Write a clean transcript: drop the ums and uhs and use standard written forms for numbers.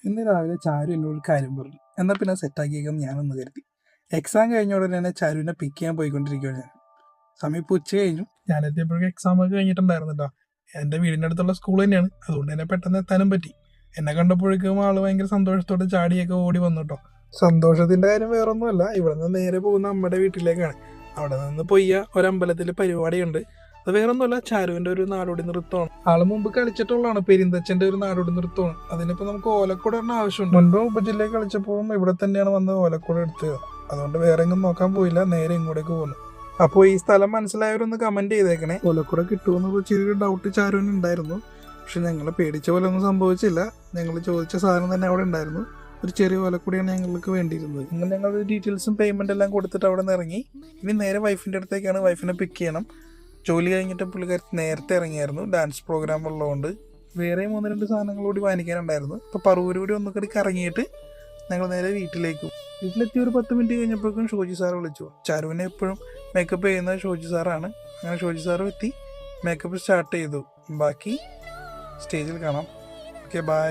ഇന്ന് രാവിലെ ചാരു എന്നോട് കാര്യം പറഞ്ഞു. എന്നാൽ പിന്നെ സെറ്റാക്കിയേക്കെന്ന് ഞാനൊന്ന് കരുതി. എക്സാം കഴിഞ്ഞ ഉടനെ തന്നെ ചാരുവിനെ പിക്ക് ചെയ്യാൻ പോയിക്കൊണ്ടിരിക്കുകയാണ് ഞാൻ. സമയം ഇപ്പോൾ ഉച്ച കഴിഞ്ഞു. ഞാൻ എത്തിയപ്പോഴേക്കും എക്സാം ഒക്കെ കഴിഞ്ഞിട്ടുണ്ടായിരുന്നു കേട്ടോ. എൻ്റെ വീടിൻ്റെ അടുത്തുള്ള സ്കൂൾ തന്നെയാണ്, അതുകൊണ്ട് തന്നെ പെട്ടെന്ന് എത്താനും പറ്റി. എന്നെ കണ്ടപ്പോഴേക്കും ആള് ഭയങ്കര സന്തോഷത്തോടെ ചാടിയൊക്കെ ഓടി വന്നു കേട്ടോ. സന്തോഷത്തിൻ്റെ കാര്യം വേറൊന്നുമല്ല, ഇവിടെ നിന്ന് നേരെ പോകുന്ന അമ്മയുടെ വീട്ടിലേക്കാണ്. അവിടെ നിന്ന് പൊയ്യ ഒരമ്പലത്തിൽ പരിപാടിയുണ്ട്. അത് വേറൊന്നുമല്ല, ചാരുവിൻ്റെ ഒരു നാടോടി നൃത്തമാണ്. ആള് മുമ്പ് കളിച്ചിട്ടുള്ളതാണ്, പെരിന്തച്ചൻ്റെ ഒരു നാടോടി നൃത്തമാണ്. അതിനിപ്പോൾ നമുക്ക് ഓലക്കുട ഇടേണ്ട ആവശ്യമുണ്ട്. മുൻപ് ഉപജില്ലയിൽ കളിച്ചപ്പോഴും ഇവിടെ തന്നെയാണ് വന്ന് ഓലക്കുട എടുത്തത്. അതുകൊണ്ട് വേറെ എങ്ങും നോക്കാൻ പോയില്ല, നേരെ ഇങ്ങോട്ടേക്ക് പോകുന്നു. അപ്പോൾ ഈ സ്ഥലം മനസ്സിലായവരൊന്ന് കമൻറ്റ് ചെയ്തേക്കണേ. ഓലക്കുട കിട്ടുമെന്നുള്ള ചെറിയൊരു ഡൗട്ട് ചാരുവിന് ഉണ്ടായിരുന്നു. പക്ഷെ ഞങ്ങൾ പേടിച്ച പോലെ ഒന്നും സംഭവിച്ചില്ല. ഞങ്ങൾ ചോദിച്ച സാധനം തന്നെ അവിടെ ഉണ്ടായിരുന്നു. ഒരു ചെറിയ ഓലക്കുടിയാണ് ഞങ്ങൾക്ക് വേണ്ടിയിരുന്നത്. അങ്ങനെ ഞങ്ങൾ ഡീറ്റെയിൽസും പേയ്മെൻ്റ് എല്ലാം കൊടുത്തിട്ട് അവിടെ നിന്ന് ഇറങ്ങി. ഇനി നേരെ വൈഫിൻ്റെ അടുത്തേക്കാണ്. വൈഫിനെ പിക്ക് ചെയ്യണം. ജോലി കഴിഞ്ഞിട്ട് പുള്ളിക്കാരത്തി നേരത്തെ ഇറങ്ങിയായിരുന്നു, ഡാൻസ് പ്രോഗ്രാം ഉള്ളതുകൊണ്ട്. വേറെ 1-2 സാധനങ്ങൾ കൂടി വാങ്ങിക്കാനുണ്ടായിരുന്നു. ഇപ്പോൾ പറവൂർ കൂടി ഒന്നുകൂടി കറങ്ങിയിട്ട് ഞങ്ങൾ നേരെ വീട്ടിലേക്ക്. വീട്ടിലെത്തി ഒരു 10 മിനിറ്റ് കഴിഞ്ഞപ്പോഴേക്കും ഷോജി സാറ് വിളിച്ചു. ചാരുവിനെ എപ്പോഴും മേക്കപ്പ് ചെയ്യുന്നത് ഷോജി സാറാണ്. അങ്ങനെ ഷോജി സാറും എത്തി, മേക്കപ്പ് സ്റ്റാർട്ട് ചെയ്തു. ബാക്കി സ്റ്റേജിൽ കാണാം. Okay, by.